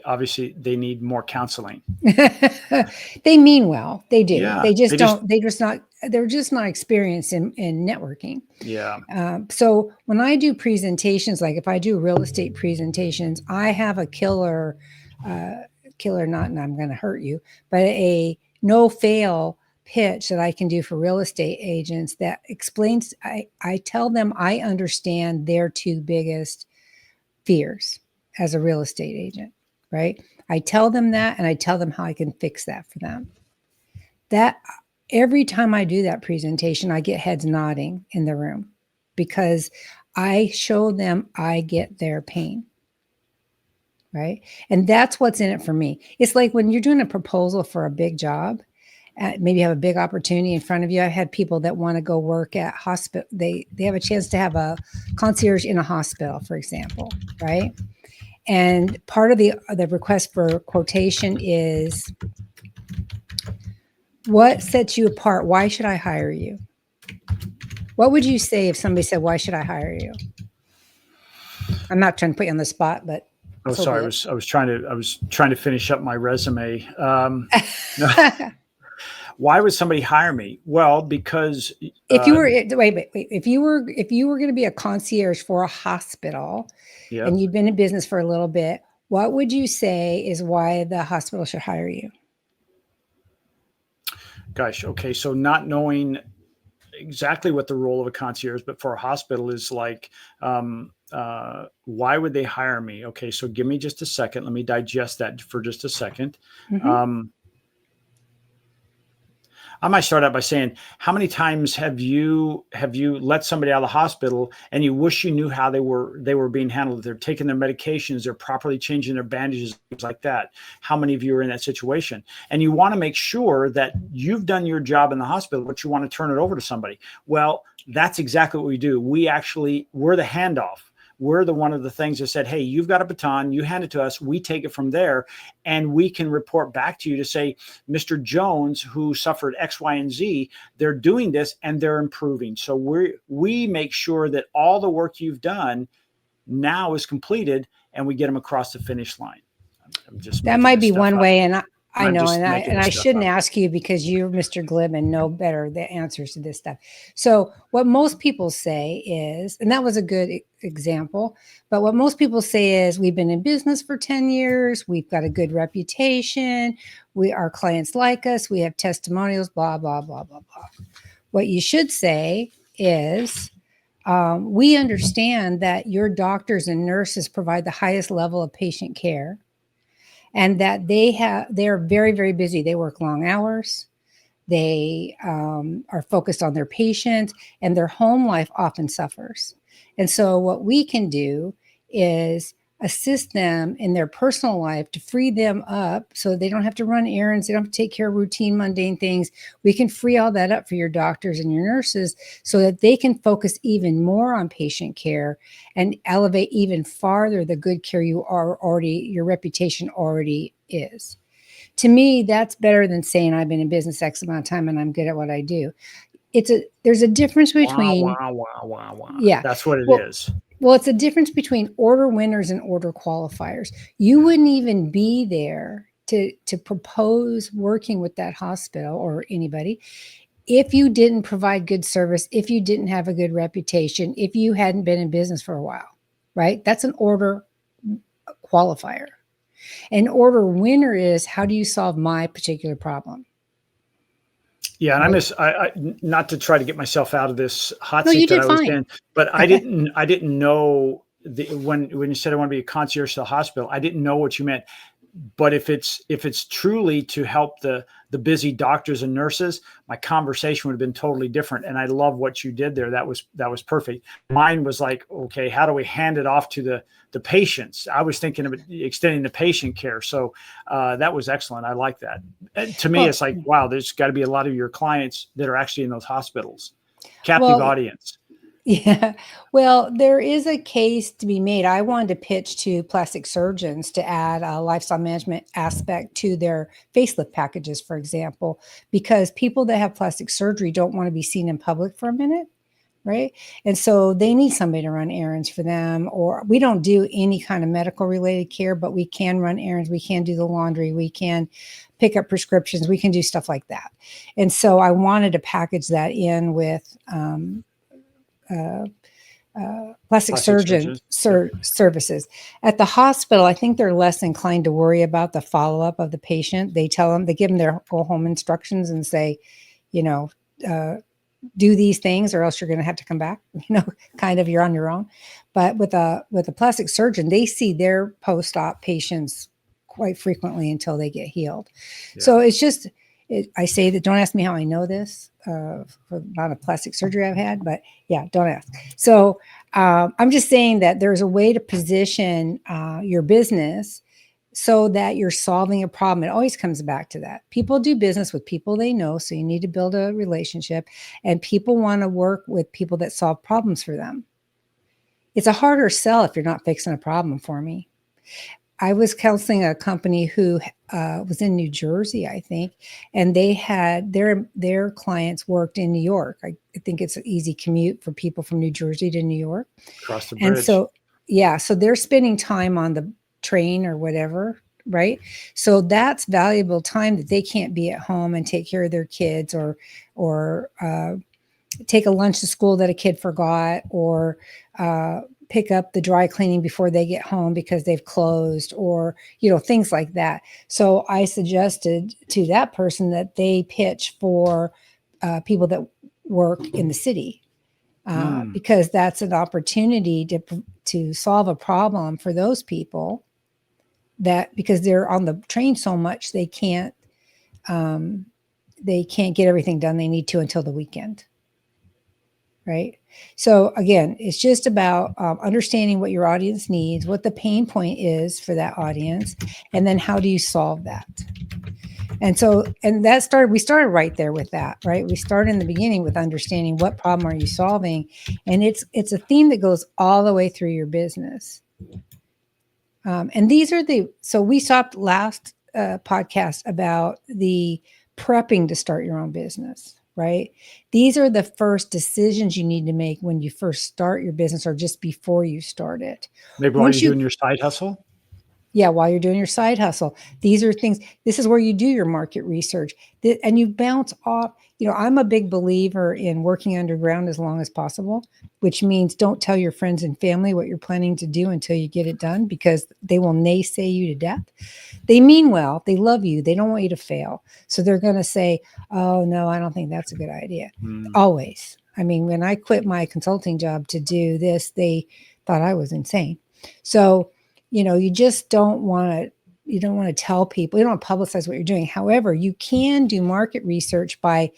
obviously they need more counseling. They mean well. They do. Yeah, They're just not experienced in networking. Yeah. So when I do presentations, like if I do real estate presentations, I have a killer, not, and I'm going to hurt you, but a no fail pitch that I can do for real estate agents that explains, I tell them I understand their two biggest fears as a real estate agent, right? I tell them that, and I tell them how I can fix that for them. That every time I do that presentation, I get heads nodding in the room, because I show them I get their pain. Right. And that's what's in it for me. It's like when you're doing a proposal for a big job, maybe you have a big opportunity in front of you. I've had people that want to go work at hospital. They have a chance to have a concierge in a hospital, for example. Right. And part of the request for quotation is, what sets you apart? Why should I hire you? What would you say if somebody said, why should I hire you? I'm not trying to put you on the spot, but. Oh, sorry. I was trying to finish up my resume. Why would somebody hire me? Well, because if you were wait, if you were going to be a concierge for a hospital, and you'd been in business for a little bit, what would you say is why the hospital should hire you? Gosh, okay. So not knowing exactly what the role of a concierge, but for a hospital is like, why would they hire me? Okay, so give me just a second. Let me digest that for just a second. I might start out by saying, how many times have you let somebody out of the hospital and you wish you knew how they were being handled? They're taking their medications, they're properly changing their bandages, things like that. How many of you are in that situation? And you want to make sure that you've done your job in the hospital, but you want to turn it over to somebody. Well, that's exactly what we do. We're the handoff. We're the one of the things that said, hey, you've got a baton, you hand it to us, we take it from there, and we can report back to you to say, Mr. Jones, who suffered X, Y, and Z, they're doing this and they're improving. So we make sure that all the work you've done now is completed, and we get them across the finish line. That might be one way, and I know, and I shouldn't ask you because you're Mr. Glib and know better the answers to this stuff. So what most people say is, and that was a good example, but what most people say is, we've been in business for 10 years. We've got a good reputation. Our clients like us. We have testimonials, blah, blah, blah, blah, blah. What you should say is, we understand that your doctors and nurses provide the highest level of patient care, and that they're very, very busy. They work long hours. They are focused on their patients, and their home life often suffers. And so what we can do is assist them in their personal life to free them up so they don't have to run errands. They don't have to take care of routine, mundane things. We can free all that up for your doctors and your nurses so that they can focus even more on patient care and elevate even farther the good care your reputation already is. To me, that's better than saying I've been in business X amount of time and I'm good at what I do. There's a difference between. Wow. Yeah. That's what it is. Well, it's a difference between order winners and order qualifiers. You wouldn't even be there to propose working with that hospital or anybody if you didn't provide good service, if you didn't have a good reputation, if you hadn't been in business for a while, right? That's an order qualifier. An order winner is, how do you solve my particular problem? Yeah, and I not to try to get myself out of this hot seat that I was in, but I didn't know when you said I want to be a concierge to the hospital, I didn't know what you meant. But if it's truly to help the busy doctors and nurses, my conversation would have been totally different. And I love what you did there. That was perfect. Mine was like, okay, how do we hand it off to the patients? I was thinking of extending the patient care. So that was excellent. I like that. And to me, Well, it's like, wow, there's got to be a lot of your clients that are actually in those hospitals. Captive audience. yeah. Well, there is a case to be made. I wanted to pitch to plastic surgeons to add a lifestyle management aspect to their facelift packages, for example, because people that have plastic surgery don't want to be seen in public for a minute. Right. And so they need somebody to run errands for them, or we don't do any kind of medical related care, but we can run errands. We can do the laundry. We can pick up prescriptions. We can do stuff like that. And so I wanted to package that in with, plastic surgeon services. At the hospital, I think they're less inclined to worry about the follow-up of the patient. They give them their go home instructions and say, you know, do these things or else you're going to have to come back, kind of, you're on your own. But with a plastic surgeon, they see their post-op patients quite frequently until they get healed. Yeah. So it's just, I say that, don't ask me how I know this for the amount of plastic surgery I've had, but yeah, don't ask. So I'm just saying that there's a way to position your business so that you're solving a problem. It always comes back to that. People do business with people they know, so you need to build a relationship, and people want to work with people that solve problems for them. It's a harder sell if you're not fixing a problem for me. I was counseling a company who was in New Jersey, I think, and they had their clients worked in New York. I think it's an easy commute for people from New Jersey to New York. Across the bridge. And so, yeah, so they're spending time on the train or whatever, right? So that's valuable time that they can't be at home and take care of their kids, or take a lunch to school that a kid forgot, or pick up the dry cleaning before they get home because they've closed, or, things like that. So I suggested to that person that they pitch for people that work in the city, because that's an opportunity to solve a problem for those people, that because they're on the train so much, they can't get everything done they need to until the weekend. Right. So again, it's just about understanding what your audience needs, what the pain point is for that audience, and then how do you solve that? And so, we started right there with that, right? We started in the beginning with understanding what problem are you solving. And it's a theme that goes all the way through your business. And so we stopped last podcast about the prepping to start your own business. Right? These are the first decisions you need to make when you first start your business, or just before you start it. Maybe while you're doing your side hustle? Yeah, while you're doing your side hustle. These are things, this is where you do your market research, and you bounce off. I'm a big believer in working underground as long as possible, which means don't tell your friends and family what you're planning to do until you get it done, because they will naysay you to death. They mean well, they love you, they don't want you to fail. So they're going to say, oh no, I don't think that's a good idea. Always. I mean, when I quit my consulting job to do this, they thought I was insane. So, you just don't want to tell people, you don't want to publicize what you're doing. However, you can do market research by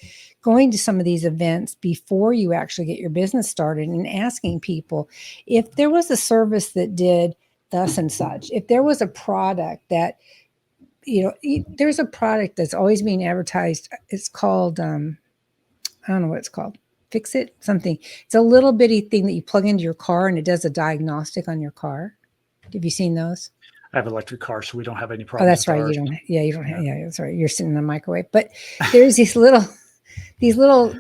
going to some of these events before you actually get your business started and asking people if there was a service that did thus and such, if there was a product that, there's a product that's always being advertised. It's called, I don't know what it's called. Fix It, something. It's a little bitty thing that you plug into your car and it does a diagnostic on your car. Have you seen those? I have an electric car, so we don't have any problems. Oh, that's right. You don't. Yeah, you don't. Yeah, that's right. You're sitting in the microwave. But there's these little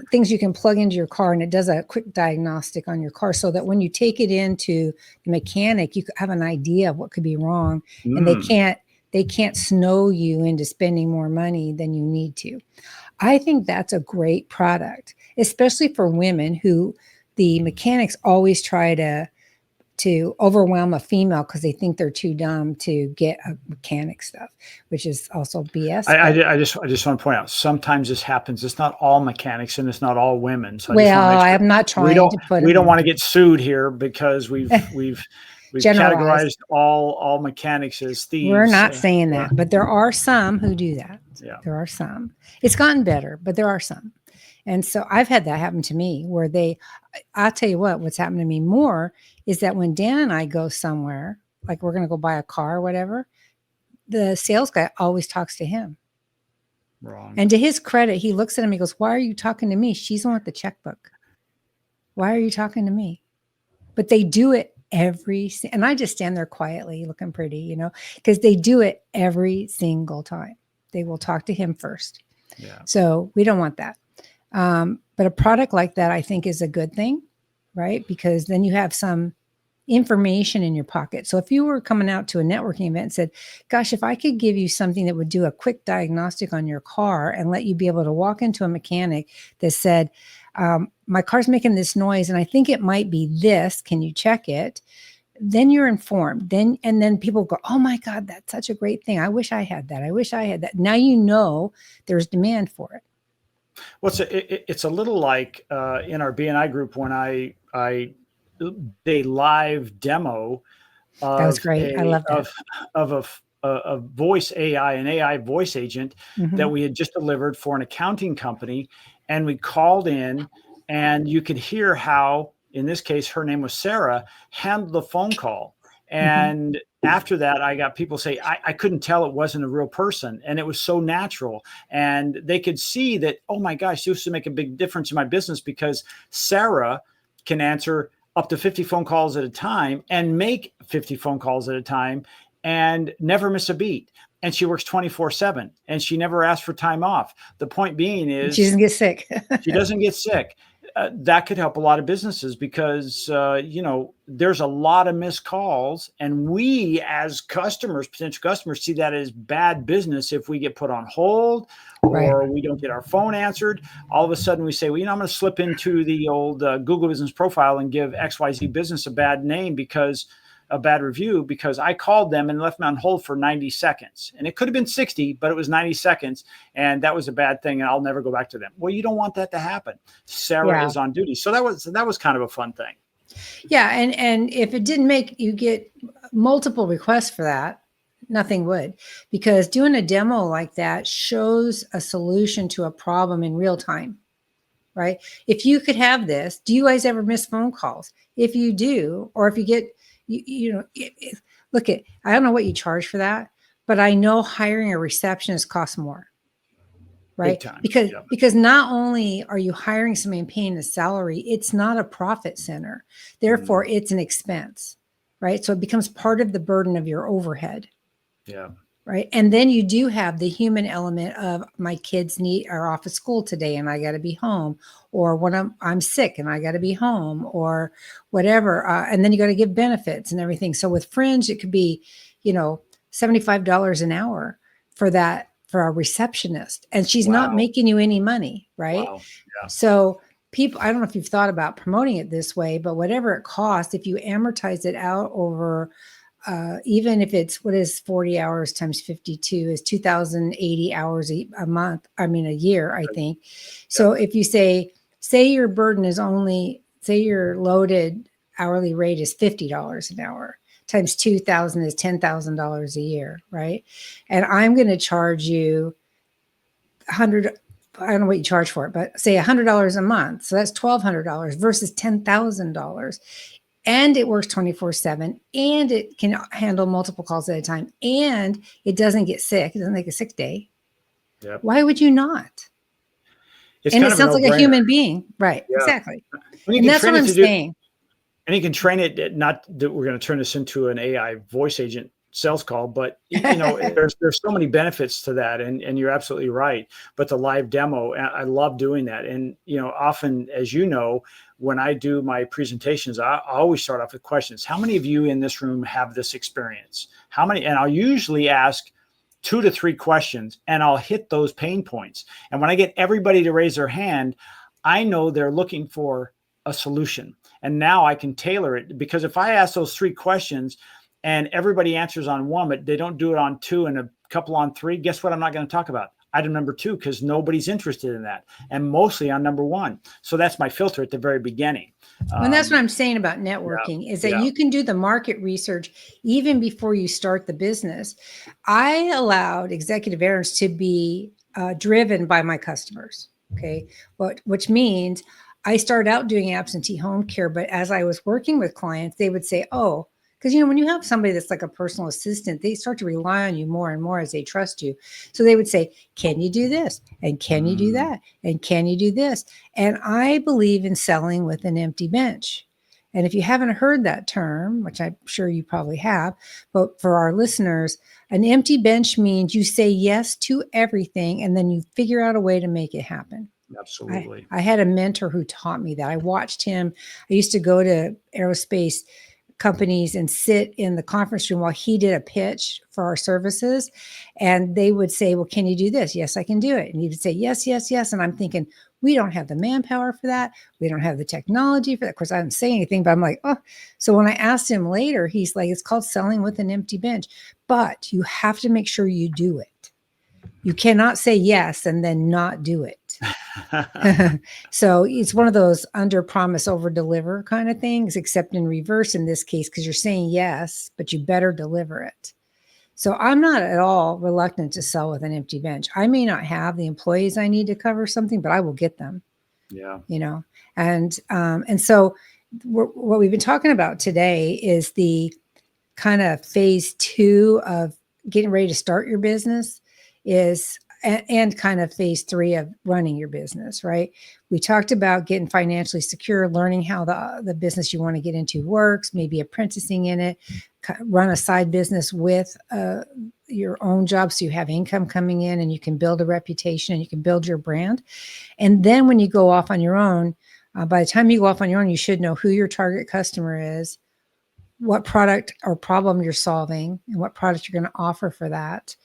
things you can plug into your car, and it does a quick diagnostic on your car, so that when you take it into the mechanic, you have an idea of what could be wrong, and they can't snow you into spending more money than you need to. I think that's a great product, especially for women who the mechanics always try to overwhelm a female because they think they're too dumb to get a mechanic stuff, which is also BS. I just want to point out, sometimes this happens. It's not all mechanics and it's not all women. So I am not trying to put. We don't want to get sued here because we've We've Generalized. categorized all mechanics as thieves. We're not saying that, but there are some who do that. Yeah. There are some. It's gotten better, but there are some. And so I've had that happen to me where I'll tell you what's happened to me more is that when Dan and I go somewhere, like we're going to go buy a car or whatever, the sales guy always talks to him. Wrong. And to his credit, he looks at him, he goes, "Why are you talking to me? She's the one with the checkbook. Why are you talking to me?" But they do it and I just stand there quietly looking pretty, because they do it every single time. They will talk to him first. Yeah. So we don't want that. But a product like that, I think, is a good thing, right? Because then you have some information in your pocket. So if you were coming out to a networking event and said, "Gosh, if I could give you something that would do a quick diagnostic on your car and let you be able to walk into a mechanic that said, my car's making this noise and I think it might be this. Can you check it?" Then you're informed. Then people go, "Oh my God, that's such a great thing. I wish I had that. I wish I had that." Now you know there's demand for it. Well, it's a little like in our BNI group when I did a live demo of That was great. I love that. of a voice AI, an AI voice agent Mhm. that we had just delivered for an accounting company, and we called in, and you could hear how, in this case, her name was Sarah, handled the phone call. And after that, I got people say, I couldn't tell it wasn't a real person. And it was so natural. And they could see that, oh my gosh, this would make a big difference in my business because Sarah can answer up to 50 phone calls at a time and make 50 phone calls at a time and never miss a beat. And she works 24/7 and she never asks for time off. The point being is she doesn't get sick. she doesn't get sick. That could help a lot of businesses because, there's a lot of missed calls, and we as customers, potential customers, see that as bad business if we get put on hold or we don't get our phone answered. All of a sudden we say, well, I'm going to slip into the old Google Business Profile and give XYZ business a bad name because a bad review because I called them and left them on hold for 90 seconds. And it could have been 60, but it was 90 seconds. And that was a bad thing. And I'll never go back to them. Well, you don't want that to happen. Sarah is on duty. So that was kind of a fun thing. Yeah. And if it didn't make you get multiple requests for that, nothing would, because doing a demo like that shows a solution to a problem in real time, right? If you could have this, do you guys ever miss phone calls? If you do, or if you get, look at, I don't know what you charge for that, but I know hiring a receptionist costs more, right? Because not only are you hiring somebody and paying a salary, it's not a profit center. Therefore, it's an expense, right? So it becomes part of the burden of your overhead. Yeah. Right. And then you do have the human element of my kids are off of school today and I got to be home, or when I'm sick and I got to be home, or whatever. And then you got to give benefits and everything. So with Fringe, it could be, $75 an hour for a receptionist, and she's not making you any money. Right. Wow. Yeah. So people, I don't know if you've thought about promoting it this way, but whatever it costs, if you amortize it out over even if it's, what is 40 hours times 52 is 2,080 hours a month. I mean, a year, I think. So if you say your burden is say your loaded hourly rate is $50 an hour times 2,000 is $10,000 a year. Right. And I'm going to charge you I don't know what you charge for it, but say $100 a month. So that's $1,200 versus $10,000. And it works 24/7, and it can handle multiple calls at a time, and it doesn't get sick. It doesn't take a sick day. Yep. Why would you not? And it sounds like a human being. Right. Yeah. Exactly. And that's what I'm saying. And you can train it, not that we're going to turn this into an AI voice agent sales call, but there's so many benefits to that. And you're absolutely right. But the live demo, I love doing that. And, often, as you know, when I do my presentations, I always start off with questions. How many of you in this room have this experience? How many? And I'll usually ask 2 to 3 questions, and I'll hit those pain points. And when I get everybody to raise their hand, I know they're looking for a solution. And now I can tailor it, because if I ask those 3 questions and everybody answers on 1, but they don't do it on 2 and a couple on 3, guess what I'm not going to talk about? item number 2 because nobody's interested in that, and mostly on number 1. So that's my filter at the very beginning. And that's what I'm saying about networking is that you can do the market research even before you start the business. I allowed executive errands to be driven by my customers. Okay. Which means I started out doing absentee home care, but as I was working with clients, they would say, oh, because, when you have somebody that's like a personal assistant, they start to rely on you more and more as they trust you. So they would say, can you do this? And can you do that? And can you do this? And I believe in selling with an empty bench. And if you haven't heard that term, which I'm sure you probably have, but for our listeners, an empty bench means you say yes to everything and then you figure out a way to make it happen. Absolutely. I had a mentor who taught me that. I watched him. I used to go to aerospace companies and sit in the conference room while he did a pitch for our services. And they would say, well, can you do this? Yes, I can do it. And he would say, yes, yes, yes. And I'm thinking, we don't have the manpower for that. We don't have the technology for that. Of course, I didn't say anything, but I'm like, oh. So when I asked him later, he's like, it's called selling with an empty bench, but you have to make sure you do it. You cannot say yes and then not do it. So it's one of those under promise, over deliver kind of things, except in reverse in this case, because you're saying yes, but you better deliver it. So I'm not at all reluctant to sell with an empty bench. I may not have the employees I need to cover something, but I will get them. Yeah. And so what we've been talking about today is the kind of phase 2 of getting ready to start your business and kind of phase 3 of running your business, right? We talked about getting financially secure, learning how the business you want to get into works, maybe apprenticing in it, run a side business with your own job so you have income coming in and you can build a reputation and you can build your brand. And then when you go off on your own, by the time you go off on your own, you should know who your target customer is, what product or problem you're solving, and what product you're going to offer for that.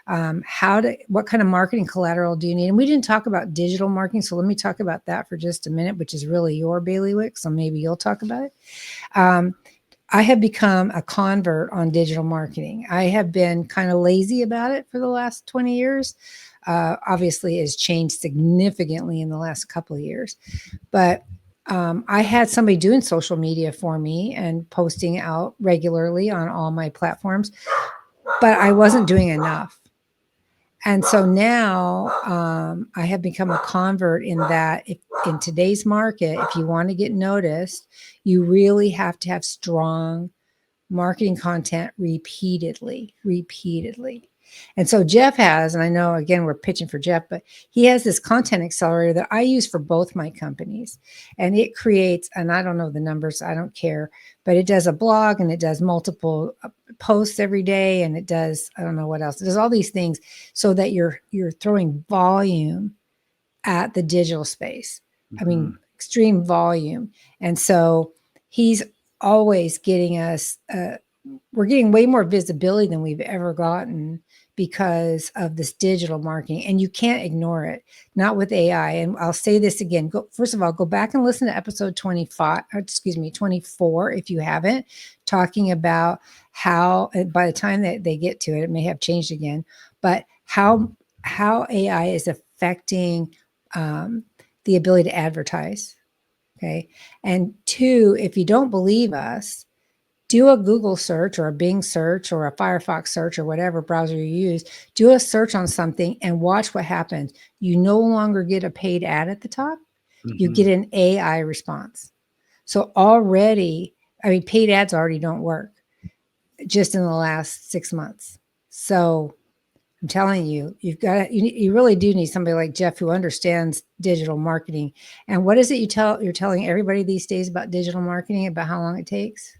What kind of marketing collateral do you need? And we didn't talk about digital marketing. So let me talk about that for just a minute, which is really your bailiwick. So maybe you'll talk about it. I have become a convert on digital marketing. I have been kind of lazy about it for the last 20 years. Obviously, it's changed significantly in the last couple of years. But I had somebody doing social media for me and posting out regularly on all my platforms, but I wasn't doing enough. And so now I have become a convert in that in today's market, if you want to get noticed, you really have to have strong marketing content repeatedly. And so Jeff has, and I know, again, we're pitching for Jeff, but he has this content accelerator that I use for both my companies. And it creates, and I don't know the numbers, I don't care, but it does a blog and it does multiple posts every day. And it does, I don't know what else. It does all these things so that you're throwing volume at the digital space. I mean, extreme volume. And so he's always getting us, we're getting way more visibility than we've ever gotten because of this digital marketing, and you can't ignore it, not with AI. And I'll say this again. First of all, go back and listen to episode 24, if you haven't, talking about how, by the time that they get to it, it may have changed again, but how AI is affecting the ability to advertise. Okay. And 2, if you don't believe us, do a Google search or a Bing search or a Firefox search or whatever browser you use. Do a search on something and watch what happens. You no longer get a paid ad at the top. You get an AI response. So already, paid ads already don't work just in the last 6 months. So I'm telling you, you really do need somebody like Jeff who understands digital marketing. And what is it you're telling everybody these days about digital marketing, about how long it takes?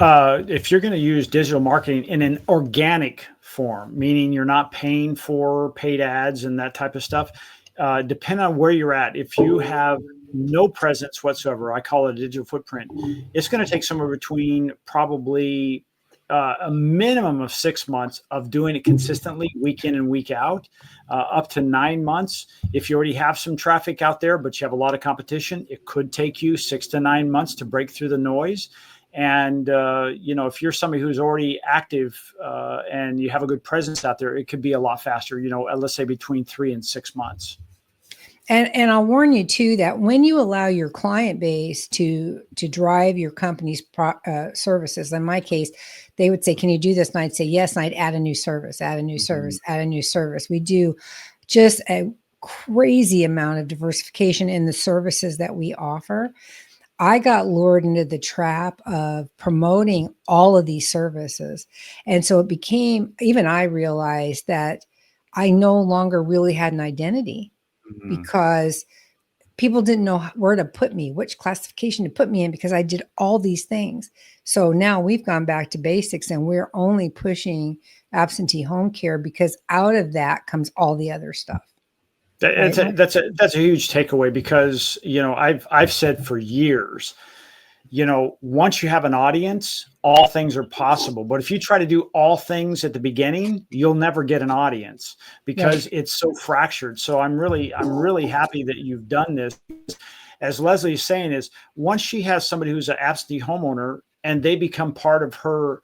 If you're going to use digital marketing in an organic form, meaning you're not paying for paid ads and that type of stuff, depending on where you're at, if you have no presence whatsoever, I call it a digital footprint, it's going to take somewhere between probably a minimum of 6 months of doing it consistently, week in and week out, up to 9 months. If you already have some traffic out there, but you have a lot of competition, it could take you 6 to 9 months to break through the noise. And if you're somebody who's already active and you have a good presence out there, it could be a lot faster. Let's say between 3 and 6 months. And I'll warn you too that when you allow your client base to drive your company's services, in my case, they would say, "Can you do this?" And I'd say yes, and I'd add a new service, add a new service, add a new service. We do just a crazy amount of diversification in the services that we offer. I got lured into the trap of promoting all of these services, and so it became. Even I realized that I no longer really had an identity. Because people didn't know where to put me, which classification to put me in, because I did all these things. So now we've gone back to basics and we're only pushing absentee home care because out of that comes all the other stuff. That's a huge takeaway because, I've said for years, once you have an audience, all things are possible. But if you try to do all things at the beginning, you'll never get an audience because it's so fractured. So I'm really happy that you've done this. As Leslie is saying, is once she has somebody who's an absentee homeowner and they become part of her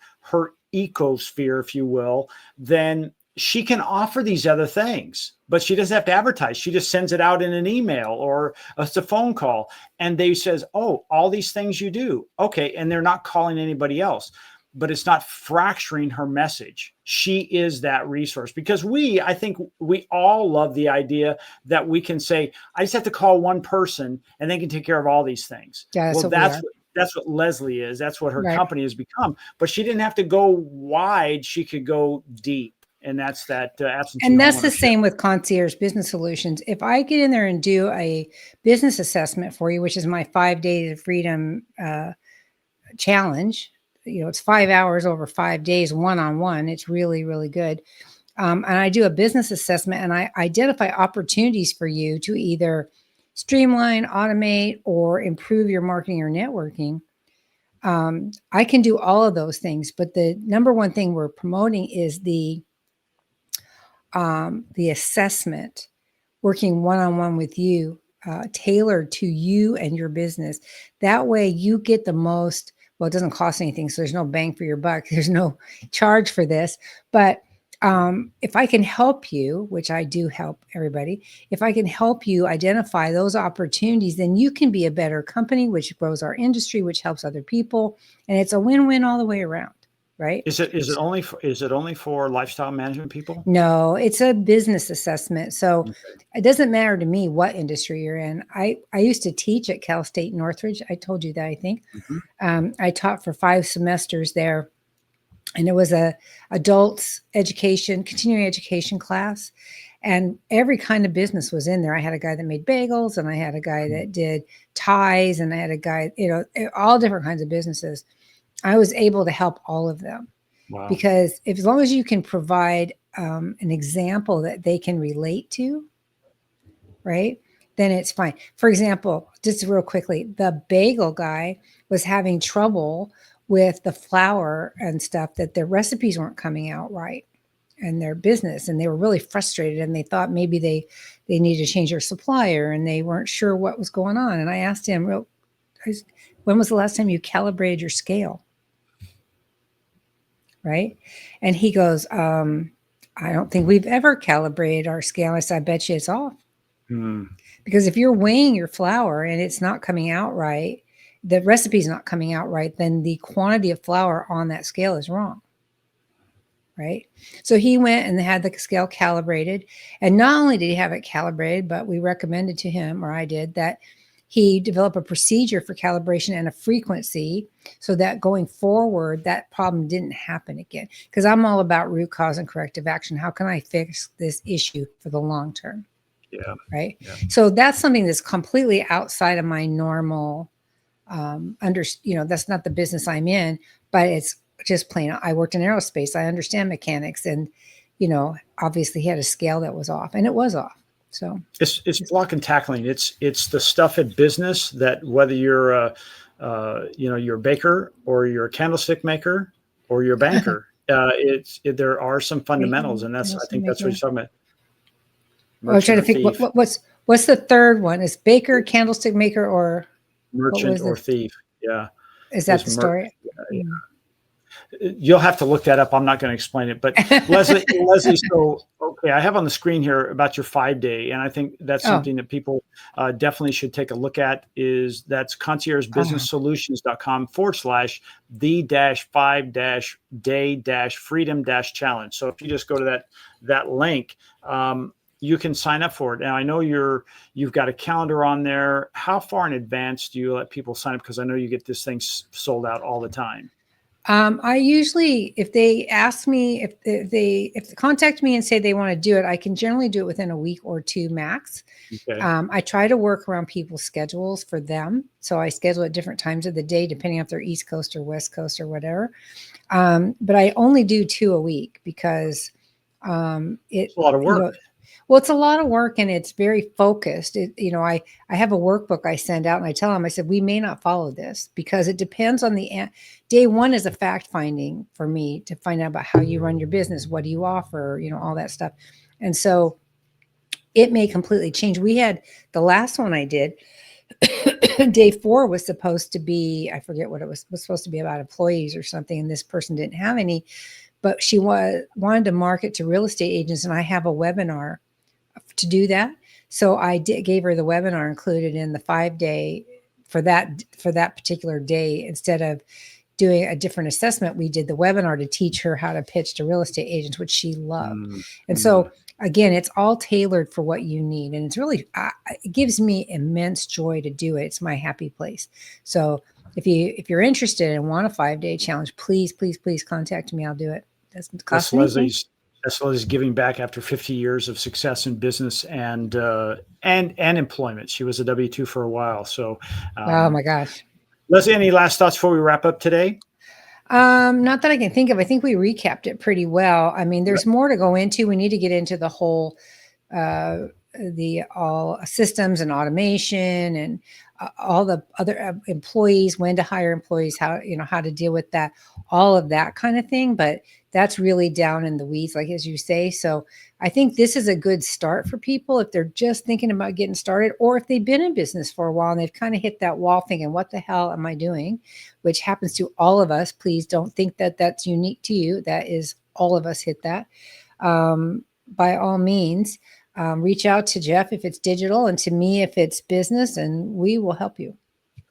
ecosphere, if you will, then she can offer these other things, but she doesn't have to advertise. She just sends it out in an email or it's a phone call. And they says, "Oh, all these things you do." Okay. And they're not calling anybody else, but it's not fracturing her message. She is that resource because I think we all love the idea that we can say, "I just have to call one person and they can take care of all these things." Yeah, well, that's what Leslie is. That's what her company has become, but she didn't have to go wide. She could go deep. And that's that absentee. And that's the same with Concierge Business Solutions. If I get in there and do a business assessment for you, which is my 5 days of freedom challenge, it's 5 hours over 5 days, one-on-one. It's really, really good. And I do a business assessment and I identify opportunities for you to either streamline, automate, or improve your marketing or networking. I can do all of those things, but the number one thing we're promoting is the assessment, working one-on-one with you, tailored to you and your business. That way you get the most, well, it doesn't cost anything. So there's no bang for your buck. There's no charge for this. But if I can help you, which I do help everybody, if I can help you identify those opportunities, then you can be a better company, which grows our industry, which helps other people. And it's a win-win all the way around. Right? Is it only for lifestyle management people? No, it's a business assessment. So It doesn't matter to me what industry you're in. I used to teach at Cal State Northridge. I told you that, I think. I taught for 5 semesters there. And it was a adults education, continuing education class. And every kind of business was in there. I had a guy that made bagels and I had a guy that did ties and I had a guy, all different kinds of businesses. I was able to help all of them. Wow. Because as long as you can provide an example that they can relate to, right, then it's fine. For example, just real quickly, the bagel guy was having trouble with the flour and stuff, that their recipes weren't coming out right and their business. And they were really frustrated and they thought maybe they needed to change their supplier and they weren't sure what was going on. And I asked him, when was the last time you calibrated your scale? Right. And he goes, I don't think we've ever calibrated our scale. I said, I bet you it's off. Because if you're weighing your flour and it's not coming out right, the recipe's not coming out right, then the quantity of flour on that scale is wrong. Right. So he went and had the scale calibrated. And not only did he have it calibrated, but we recommended to him, or I did, that he developed a procedure for calibration and a frequency so that going forward, that problem didn't happen again. Because I'm all about root cause and corrective action. How can I fix this issue for the long term? Yeah. Right. Yeah. So that's something that's completely outside of my normal, that's not the business I'm in, but it's just plain. I worked in aerospace. I understand mechanics. And, obviously he had a scale that was off and it was off. So it's block and tackling. It's the stuff in business that whether you're you're a baker or you're a candlestick maker or you're a banker, there are some fundamentals, and I think that's what you're talking about. I was trying to think what's the third one? Is baker, candlestick maker, or merchant or thief? Yeah. Is that the story? Mm. You'll have to look that up. I'm not going to explain it, but Leslie, so okay, I have on the screen here about your 5-day, and I think that's Oh, something that people definitely should take a look at. That's oh, conciergebusinesssolutions.com/the dash 5 dash day dash freedom dash challenge. So if you just go to that link, you can sign up for it. Now I know you've got a calendar on there. How far in advance do you let people sign up? Because I know you get this thing sold out all the time. I usually, if they ask me, if they contact me and say they want to do it, I can generally do it within a week or two max. Okay. I try to work around people's schedules for them. So I schedule at different times of the day, depending if they're East Coast or West Coast or whatever. But I only do 2 a week because it, It's a lot of you work. know, well, it's a lot of work and it's very focused. I have a workbook I send out and I tell them, I said, we may not follow this because it depends on day one is a fact finding for me to find out about how you run your business. What do you offer? All that stuff. And so it may completely change. We had the last one I did, day 4 was supposed to be, I forget what it was supposed to be about employees or something. And this person didn't have any, but she wanted to market to real estate agents. And I have a webinar to do that. So gave her the webinar included in the 5-day for that particular day. Instead of doing a different assessment, we did the webinar to teach her how to pitch to real estate agents, which she loved. Mm, And mm. so again, it's all tailored for what you need. And it's really, it gives me immense joy to do it. It's my happy place. So if you're interested and want a 5-day challenge, please, please, please contact me. I'll do it. Doesn't That's cost anything. Leslie's giving back after 50 years of success in business and employment. She was a W-2 for a while. So, Oh um, my gosh. Leslie, any last thoughts before we wrap up today? Not that I can think of. I think we recapped it pretty well. I mean, there's more to go into. We need to get into the whole uh, the all systems and automation and all the other employees, when to hire employees, how to deal with that, all of that kind of thing. But that's really down in the weeds, like as you say. So I think this is a good start for people if they're just thinking about getting started, or if they've been in business for a while and they've kind of hit that wall thinking, what the hell am I doing? Which happens to all of us. Please don't think that that's unique to you. That is, all of us hit that. By all means, reach out to Jeff if it's digital and to me if it's business, and we will help you.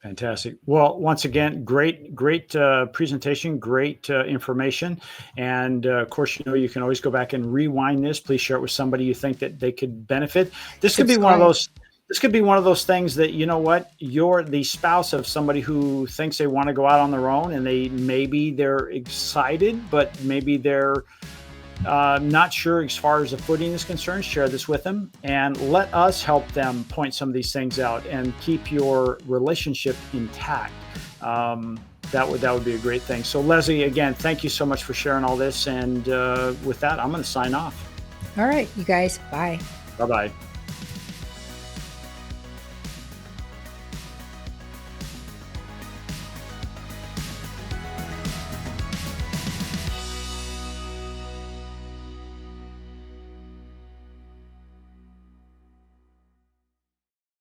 Fantastic. Well, once again, great presentation, great information. And of course, you can always go back and rewind this. Please share it with somebody you think that they could benefit. This could be one of those. This could be one of those things that, you're the spouse of somebody who thinks they want to go out on their own, and maybe they're excited, but maybe they're not sure as far as the footing is concerned. Share this with them and let us help them point some of these things out and keep your relationship intact. That would be a great thing. So Leslie, again, thank you so much for sharing all this. And with that, I'm going to sign off. All right, you guys. Bye. Bye-bye.